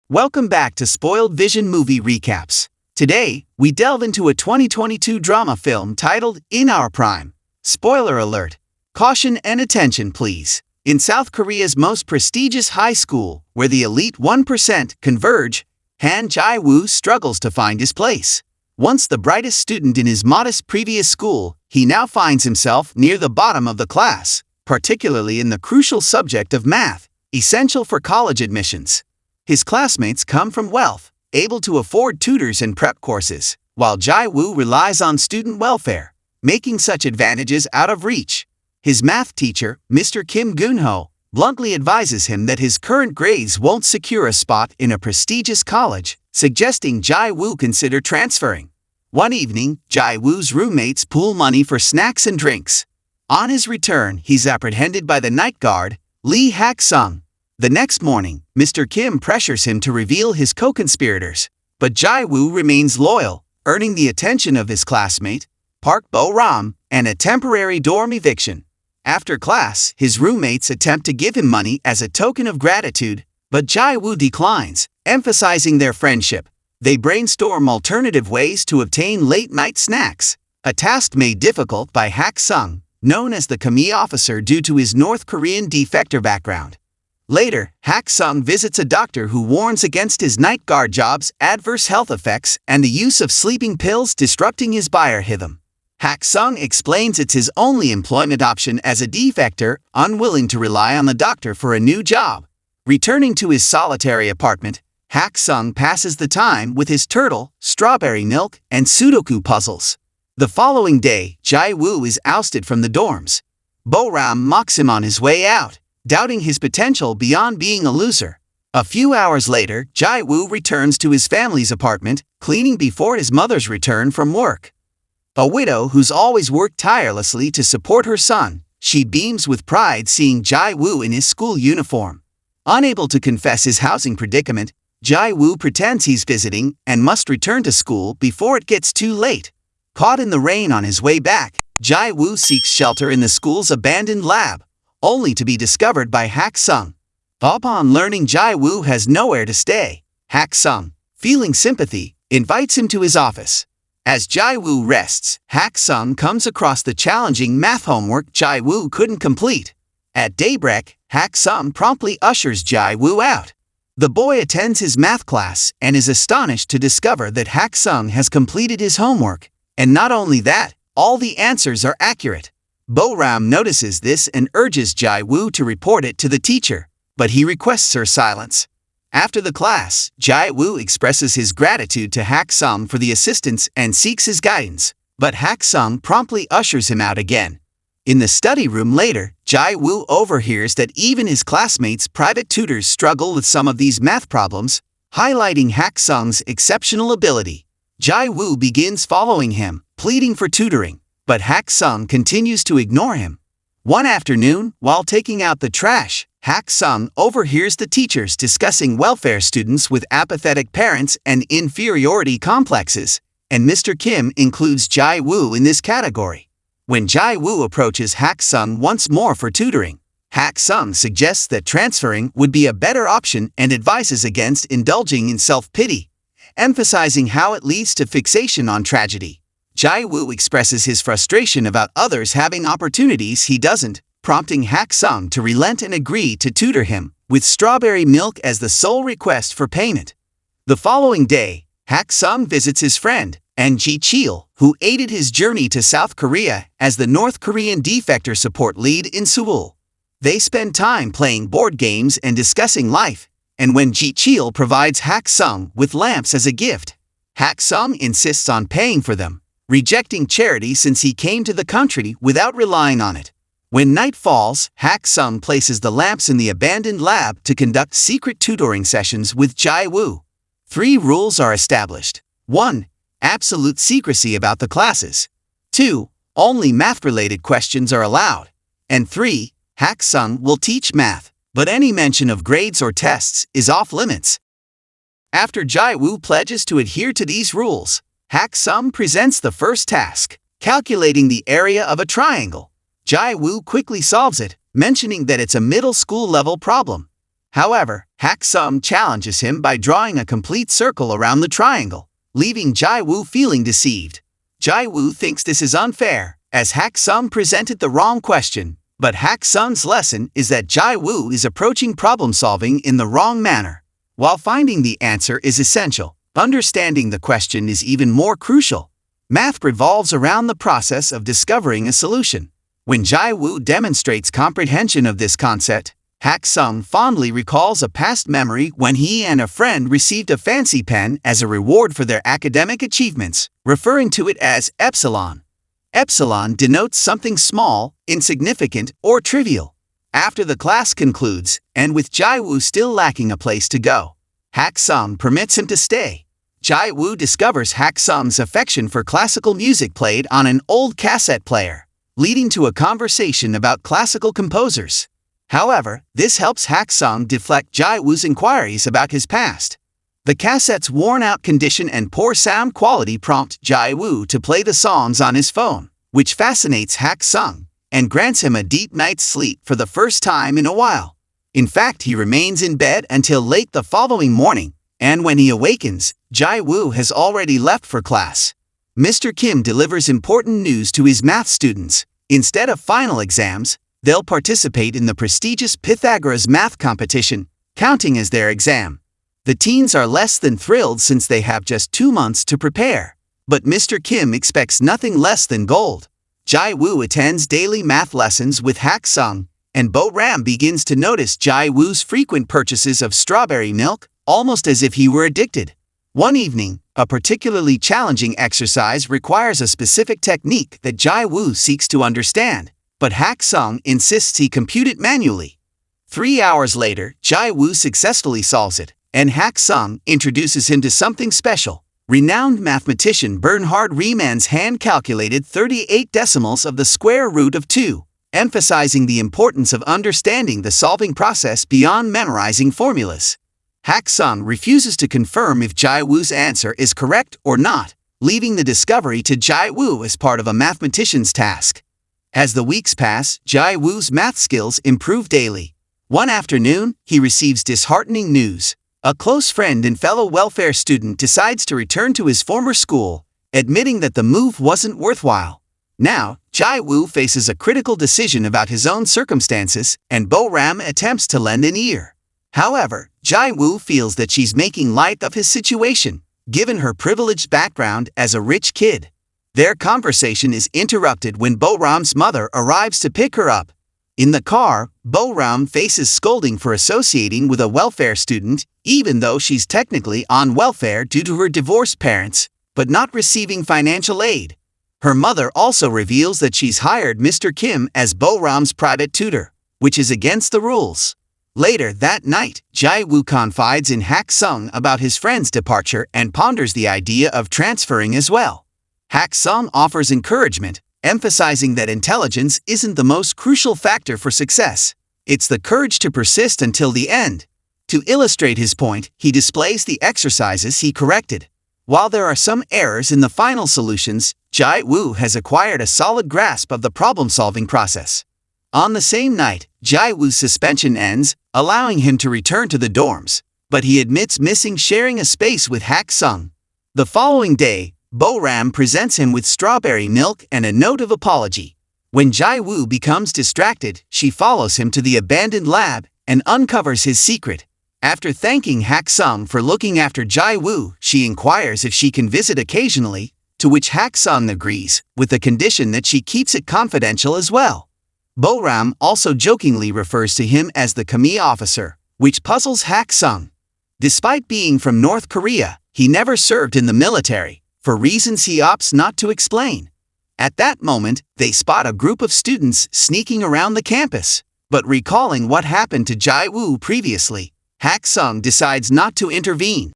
Welcome back to Spoiled Vision Movie Recaps. Today, we delve into a 2022 drama film titled In Our Prime. Spoiler alert. Caution and attention, please. In South Korea's most prestigious high school, where the elite 1% converge, Han Jae-woo struggles to find his place. Once the brightest student in his modest previous school, he now finds himself near the bottom of the class, particularly in the crucial subject of math, essential for college admissions. His classmates come from wealth, able to afford tutors and prep courses, while Jae-woo relies on student welfare, making such advantages out of reach. His math teacher, Mr. Kim Gun-ho, bluntly advises him that his current grades won't secure a spot in a prestigious college, suggesting Jae-woo consider transferring. One evening, Jae-woo's roommates pool money for snacks and drinks. On his return, he's apprehended by the night guard, Lee Hak-sung. The next morning, Mr. Kim pressures him to reveal his co-conspirators, but Jae-woo remains loyal, earning the attention of his classmate, Park Bo-ram, and a temporary dorm eviction. After class, his roommates attempt to give him money as a token of gratitude, but Jae-woo declines, emphasizing their friendship. They brainstorm alternative ways to obtain late-night snacks, a task made difficult by Hak-sung, known as the Kami officer due to his North Korean defector background. Later, Hak-sung visits a doctor who warns against his night guard job's adverse health effects and the use of sleeping pills disrupting his biorhythm. Hak-sung explains it's his only employment option as a defector, unwilling to rely on the doctor for a new job. Returning to his solitary apartment, Hak-sung passes the time with his turtle, strawberry milk, and Sudoku puzzles. The following day, Jae-woo is ousted from the dorms. Bo-ram mocks him on his way out, doubting his potential beyond being a loser. A few hours later, Jae-woo returns to his family's apartment, cleaning before his mother's return from work. A widow who's always worked tirelessly to support her son, she beams with pride seeing Jae-woo in his school uniform. Unable to confess his housing predicament, Jae-woo pretends he's visiting and must return to school before it gets too late. Caught in the rain on his way back, Jae-woo seeks shelter in the school's abandoned lab, only to be discovered by Hak-sung. Upon learning Jae-woo has nowhere to stay, Hak-sung, feeling sympathy, invites him to his office. As Jae-woo rests, Hak-sung comes across the challenging math homework Jae-woo couldn't complete. At daybreak, Hak-sung promptly ushers Jae-woo out. The boy attends his math class and is astonished to discover that Hak-sung has completed his homework, and not only that, all the answers are accurate. Bo-ram notices this and urges Jae-woo to report it to the teacher, but he requests her silence. After the class, Jae-woo expresses his gratitude to Hak-sung for the assistance and seeks his guidance, but Hak-sung promptly ushers him out again. In the study room later, Jae-woo overhears that even his classmates' private tutors struggle with some of these math problems, highlighting Hak-sung's exceptional ability. Jae-woo begins following him, pleading for tutoring, but Hak-sung continues to ignore him. One afternoon, while taking out the trash, Hak-sung overhears the teachers discussing welfare students with apathetic parents and inferiority complexes, and Mr. Kim includes Jae-woo in this category. When Jae-woo approaches Hak-sung once more for tutoring, Hak-sung suggests that transferring would be a better option and advises against indulging in self-pity, emphasizing how it leads to fixation on tragedy. Jae-woo expresses his frustration about others having opportunities he doesn't, prompting Hak-sung to relent and agree to tutor him, with strawberry milk as the sole request for payment. The following day, Hak-sung visits his friend, and Ji-chil, who aided his journey to South Korea as the North Korean defector support lead in Seoul. They spend time playing board games and discussing life, and when Ji-chil provides Hak-sung with lamps as a gift, Hak-sung insists on paying for them, rejecting charity since he came to the country without relying on it. When night falls, Hak-sung places the lamps in the abandoned lab to conduct secret tutoring sessions with Jae-woo. 3 rules are established. 1. Absolute secrecy about the classes. 2. Only math-related questions are allowed. And 3. Hak-sung will teach math, but any mention of grades or tests is off-limits. After Jae-woo pledges to adhere to these rules, Hak-sung presents the first task, calculating the area of a triangle. Jae-woo quickly solves it, mentioning that it's a middle school level problem. However, Hak Sung challenges him by drawing a complete circle around the triangle, leaving Jae-woo feeling deceived. Jae-woo thinks this is unfair, as Hak Sung presented the wrong question, but Hak Sung's lesson is that Jae-woo is approaching problem-solving in the wrong manner. While finding the answer is essential, understanding the question is even more crucial. Math revolves around the process of discovering a solution. When Jae-woo demonstrates comprehension of this concept, Hak Sung fondly recalls a past memory when he and a friend received a fancy pen as a reward for their academic achievements, referring to it as epsilon. Epsilon denotes something small, insignificant, or trivial. After the class concludes, and with Jae-woo still lacking a place to go, Hak Sung permits him to stay. Jae-woo discovers Hak Sung's affection for classical music played on an old cassette player, leading to a conversation about classical composers. However, this helps Hak Sung deflect Jae-woo's inquiries about his past. The cassette's worn-out condition and poor sound quality prompt Jae-woo to play the songs on his phone, which fascinates Hak Sung and grants him a deep night's sleep for the first time in a while. In fact, he remains in bed until late the following morning, and when he awakens, Jae-woo has already left for class. Mr. Kim delivers important news to his math students. Instead of final exams, they'll participate in the prestigious Pythagoras math competition, counting as their exam. The teens are less than thrilled since they have just 2 months to prepare. But Mr. Kim expects nothing less than gold. Jae-woo attends daily math lessons with Hak Sung, and Bo-ram begins to notice Jae-woo's frequent purchases of strawberry milk, almost as if he were addicted. One evening, a particularly challenging exercise requires a specific technique that Jae-woo seeks to understand, but Hak Sung insists he compute it manually. 3 hours later, Jae-woo successfully solves it, and Hak Sung introduces him to something special. Renowned mathematician Bernhard Riemann's hand-calculated 38 decimals of the square root of 2, emphasizing the importance of understanding the solving process beyond memorizing formulas. Hak Sung refuses to confirm if Jae-woo's answer is correct or not, leaving the discovery to Jae-woo as part of a mathematician's task. As the weeks pass, Jae-woo's math skills improve daily. One afternoon, he receives disheartening news. A close friend and fellow welfare student decides to return to his former school, admitting that the move wasn't worthwhile. Now, Jae-woo faces a critical decision about his own circumstances, and Bo-ram attempts to lend an ear. However, Jae-woo feels that she's making light of his situation, given her privileged background as a rich kid. Their conversation is interrupted when Bo-ram's mother arrives to pick her up. In the car, Bo-ram faces scolding for associating with a welfare student, even though she's technically on welfare due to her divorced parents, but not receiving financial aid. Her mother also reveals that she's hired Mr. Kim as Bo-ram's private tutor, which is against the rules. Later that night, Jae-woo confides in Hak Sung about his friend's departure and ponders the idea of transferring as well. Hak Sung offers encouragement, emphasizing that intelligence isn't the most crucial factor for success. It's the courage to persist until the end. To illustrate his point, he displays the exercises he corrected. While there are some errors in the final solutions, Jae-woo has acquired a solid grasp of the problem-solving process. On the same night, Jae-woo's suspension ends, allowing him to return to the dorms, but he admits missing sharing a space with Hak Sung. The following day, Bo-ram presents him with strawberry milk and a note of apology. When Jae-woo becomes distracted, she follows him to the abandoned lab and uncovers his secret. After thanking Hak Sung for looking after Jae-woo, she inquires if she can visit occasionally, to which Hak Sung agrees, with the condition that she keeps it confidential as well. Bo-ram also jokingly refers to him as the Khmer officer, which puzzles Hak Sung. Despite being from North Korea, he never served in the military, for reasons he opts not to explain. At that moment, they spot a group of students sneaking around the campus. But recalling what happened to Jae-woo previously, Hak Sung decides not to intervene.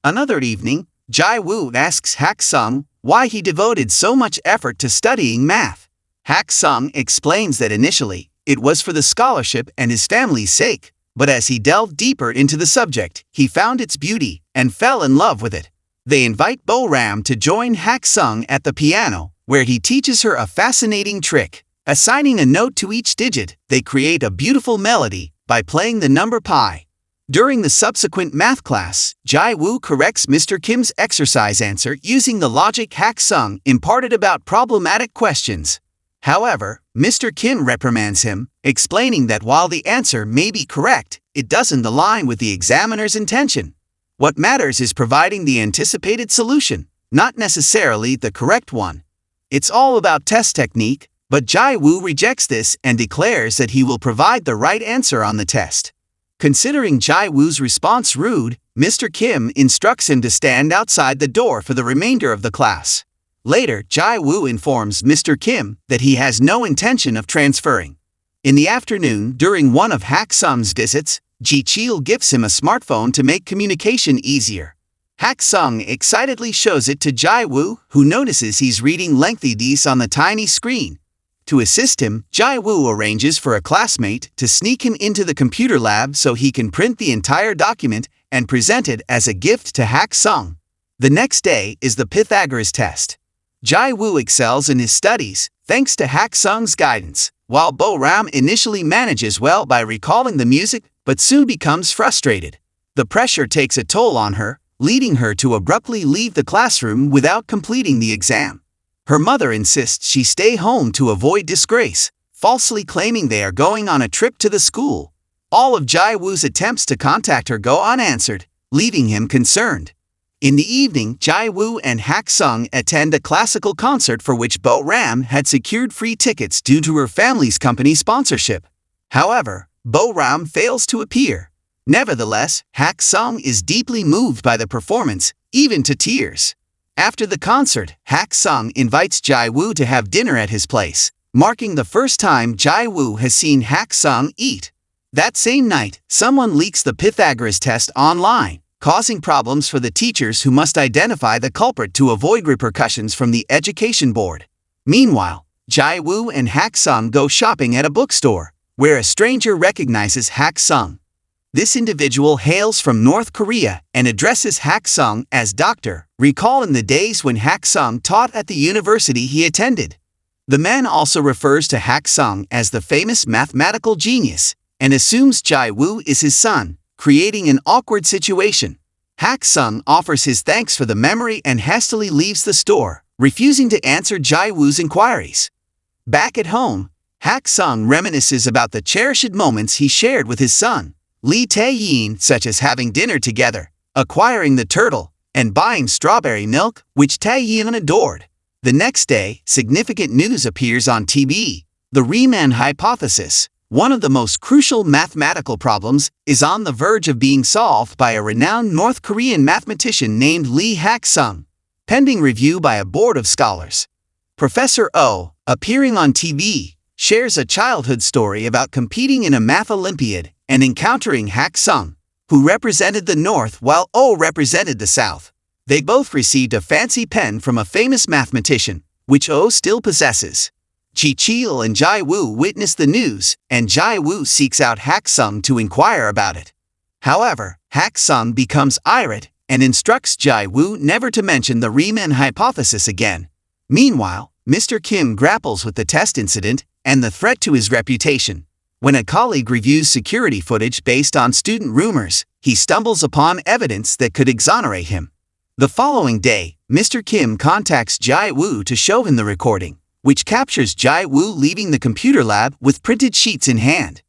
Another evening, Jae-woo asks Hak Sung why he devoted so much effort to studying math. Hak Sung explains that initially, it was for the scholarship and his family's sake, but as he delved deeper into the subject, he found its beauty and fell in love with it. They invite Bo-ram to join Hak Sung at the piano, where he teaches her a fascinating trick. Assigning a note to each digit, they create a beautiful melody, by playing the number pi. During the subsequent math class, Jae-woo corrects Mr. Kim's exercise answer using the logic Hak-sung imparted about problematic questions. However, Mr. Kim reprimands him, explaining that while the answer may be correct, it doesn't align with the examiner's intention. What matters is providing the anticipated solution, not necessarily the correct one. It's all about test technique, but Jae-woo rejects this and declares that he will provide the right answer on the test. Considering Jae-woo's response rude, Mr. Kim instructs him to stand outside the door for the remainder of the class. Later, Jae-woo informs Mr. Kim that he has no intention of transferring. In the afternoon, during one of Hak-sung's visits, Ji-chil gives him a smartphone to make communication easier. Hak-sung excitedly shows it to Jae-woo, who notices he's reading lengthy deeds on the tiny screen. To assist him, Jae-woo arranges for a classmate to sneak him into the computer lab so he can print the entire document and present it as a gift to Hak-sung. The next day is the Pythagoras test. Jae-woo excels in his studies, thanks to Hak-sung's guidance, while Bo-ram initially manages well by recalling the music but soon becomes frustrated. The pressure takes a toll on her, leading her to abruptly leave the classroom without completing the exam. Her mother insists she stay home to avoid disgrace, falsely claiming they are going on a trip to the school. All of Jae-woo's attempts to contact her go unanswered, leaving him concerned. In the evening, Jae-woo and Hak-sung attend a classical concert for which Bo-ram had secured free tickets due to her family's company sponsorship. However, Bo-ram fails to appear. Nevertheless, Hak-sung is deeply moved by the performance, even to tears. After the concert, Hak-sung invites Jae-woo to have dinner at his place, marking the first time Jae-woo has seen Hak-sung eat. That same night, someone leaks the Pythagoras test online, causing problems for the teachers who must identify the culprit to avoid repercussions from the education board. Meanwhile, Jae-woo and Hak-sung go shopping at a bookstore, where a stranger recognizes Hak-sung. This individual hails from North Korea and addresses Hak-sung as doctor, recalling the days when Hak-sung taught at the university he attended. The man also refers to Hak-sung as the famous mathematical genius and assumes Jae-woo is his son, creating an awkward situation. Hak-sung offers his thanks for the memory and hastily leaves the store, refusing to answer Jae-woo's inquiries. Back at home, Hak-sung reminisces about the cherished moments he shared with his son, Lee Tae-yin, such as having dinner together, acquiring the turtle, and buying strawberry milk, which Tae-yin adored. The next day, significant news appears on TV. The Riemann hypothesis, one of the most crucial mathematical problems, is on the verge of being solved by a renowned North Korean mathematician named Lee Hak-sung, pending review by a board of scholars. Professor Oh, appearing on TV, shares a childhood story about competing in a math Olympiad and encountering Hak-sung, who represented the North while Oh represented the South. They both received a fancy pen from a famous mathematician, which Oh still possesses. Ji-chil and Jae-woo witness the news, and Jae-woo seeks out Hak-sung to inquire about it. However, Hak-sung becomes irate and instructs Jae-woo never to mention the Riemann hypothesis again. Meanwhile, Mr. Kim grapples with the test incident and the threat to his reputation. When a colleague reviews security footage based on student rumors, he stumbles upon evidence that could exonerate him. The following day, Mr. Kim contacts Jae-woo to show him the recording, which captures Jae-woo leaving the computer lab with printed sheets in hand.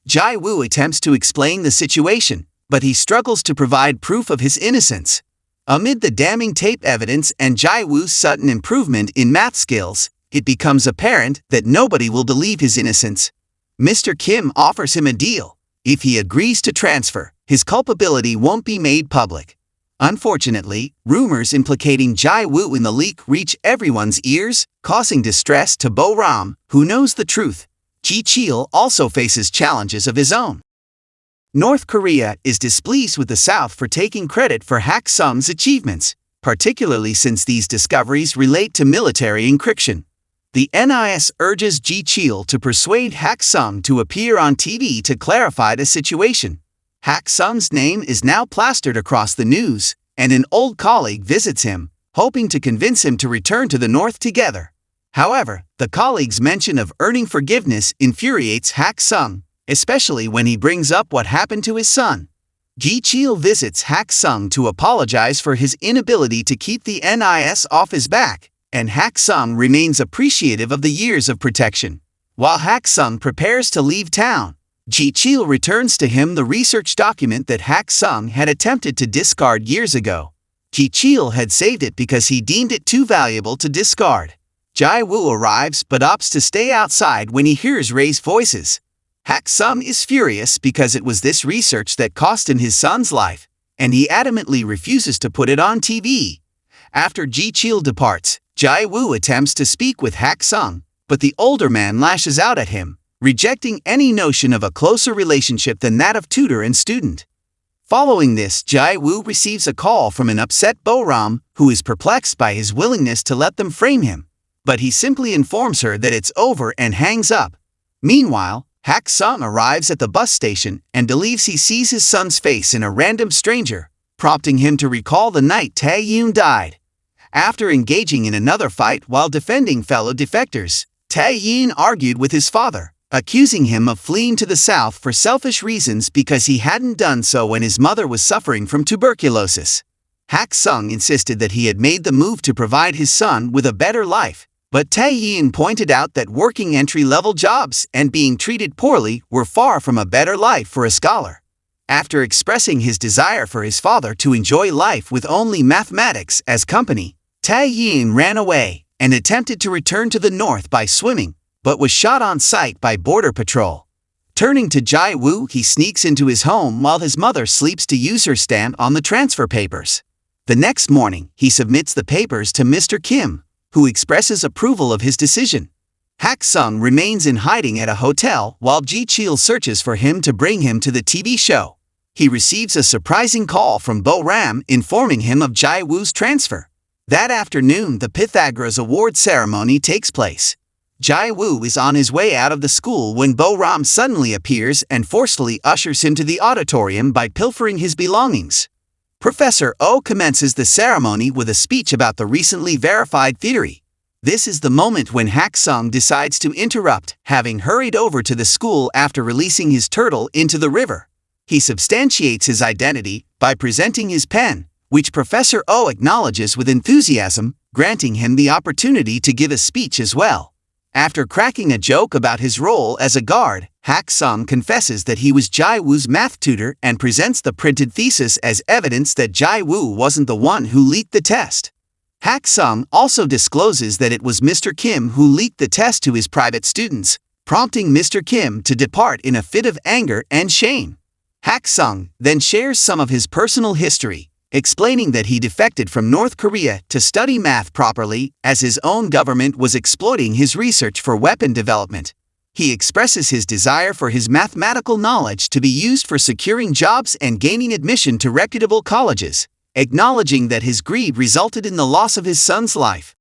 Jae-woo attempts to explain the situation, but he struggles to provide proof of his innocence. Amid the damning tape evidence and Jae-woo's sudden improvement in math skills, it becomes apparent that nobody will believe his innocence. Mr. Kim offers him a deal. If he agrees to transfer, his culpability won't be made public. Unfortunately, rumors implicating Jae-woo in the leak reach everyone's ears, causing distress to Bo-ram, who knows the truth. Ji-chil also faces challenges of his own. North Korea is displeased with the South for taking credit for Hak-sung's achievements, particularly since these discoveries relate to military encryption. The NIS urges Ji-chil to persuade Hak-sung to appear on TV to clarify the situation. Hak-sung's name is now plastered across the news, and an old colleague visits him, hoping to convince him to return to the North together. However, the colleague's mention of earning forgiveness infuriates Hak-sung, especially when he brings up what happened to his son. Ji-chil visits Hak-sung to apologize for his inability to keep the NIS off his back, and Hak-sung remains appreciative of the years of protection. While Hak-sung prepares to leave town, Ji-chil returns to him the research document that Hak-sung had attempted to discard years ago. Ji-chil had saved it because he deemed it too valuable to discard. Jae-woo arrives but opts to stay outside when he hears raised voices. Hak-sung is furious because it was this research that cost him his son's life, and he adamantly refuses to put it on TV. After Ji-chil departs, Jae-woo attempts to speak with Hak-sung, but the older man lashes out at him, rejecting any notion of a closer relationship than that of tutor and student. Following this, Jae-woo receives a call from an upset Bo-ram who is perplexed by his willingness to let them frame him, but he simply informs her that it's over and hangs up. Meanwhile, Hak-sung arrives at the bus station and believes he sees his son's face in a random stranger, prompting him to recall the night Tae-yoon died. After engaging in another fight while defending fellow defectors, Tae-yoon argued with his father, accusing him of fleeing to the south for selfish reasons because he hadn't done so when his mother was suffering from tuberculosis. Hak-sung insisted that he had made the move to provide his son with a better life, but Tae-yoon pointed out that working entry-level jobs and being treated poorly were far from a better life for a scholar. After expressing his desire for his father to enjoy life with only mathematics as company, Tae-yoon ran away and attempted to return to the north by swimming, but was shot on sight by Border Patrol. Turning to Jae-woo, he sneaks into his home while his mother sleeps to use her stamp on the transfer papers. The next morning, he submits the papers to Mr. Kim, who expresses approval of his decision. Hak-sung remains in hiding at a hotel while Ji-chil searches for him to bring him to the TV show. He receives a surprising call from Bo-ram informing him of Jae-woo's transfer. That afternoon, the Pythagoras Award ceremony takes place. Jae-woo is on his way out of the school when Bo-ram suddenly appears and forcefully ushers him to the auditorium by pilfering his belongings. Professor Oh commences the ceremony with a speech about the recently verified theory. This is the moment when Hak-sung decides to interrupt, having hurried over to the school after releasing his turtle into the river. He substantiates his identity by presenting his pen, which Professor Oh acknowledges with enthusiasm, granting him the opportunity to give a speech as well. After cracking a joke about his role as a guard, Hak-sung confesses that he was Jae-woo's math tutor and presents the printed thesis as evidence that Jae-woo wasn't the one who leaked the test. Hak-sung also discloses that it was Mr. Kim who leaked the test to his private students, prompting Mr. Kim to depart in a fit of anger and shame. Hak-sung then shares some of his personal history, explaining that he defected from North Korea to study math properly as his own government was exploiting his research for weapon development. He expresses his desire for his mathematical knowledge to be used for securing jobs and gaining admission to reputable colleges, acknowledging that his greed resulted in the loss of his son's life.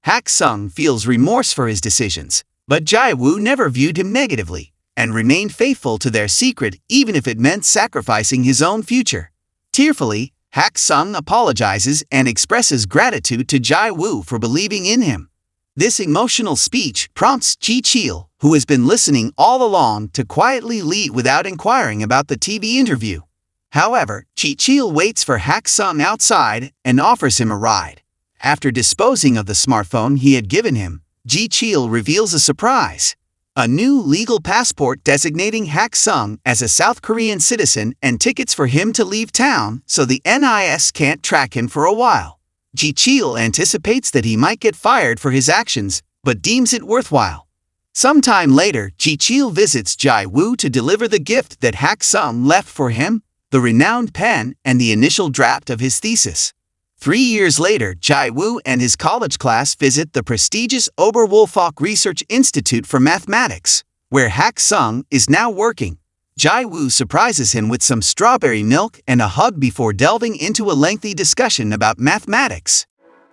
Hak-sung feels remorse for his decisions, but Jae-woo never viewed him negatively, and remained faithful to their secret even if it meant sacrificing his own future. Tearfully, Hak-sung apologizes and expresses gratitude to Jae-woo for believing in him. This emotional speech prompts Ji-chil, who has been listening all along, to quietly leave without inquiring about the TV interview. However, Ji-chil waits for Hak-sung outside and offers him a ride. After disposing of the smartphone he had given him, Ji-chil reveals a surprise: a new legal passport designating Hak-sung as a South Korean citizen and tickets for him to leave town so the NIS can't track him for a while. Ji-chil anticipates that he might get fired for his actions, but deems it worthwhile. Sometime later, Ji-chil visits Jae-woo to deliver the gift that Hak-sung left for him, the renowned pen and the initial draft of his thesis. 3 years later, Jae-woo and his college class visit the prestigious Oberwolfach Research Institute for Mathematics, where Hak-sung is now working. Jae-woo surprises him with some strawberry milk and a hug before delving into a lengthy discussion about mathematics.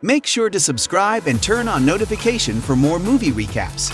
Make sure to subscribe and turn on notification for more movie recaps.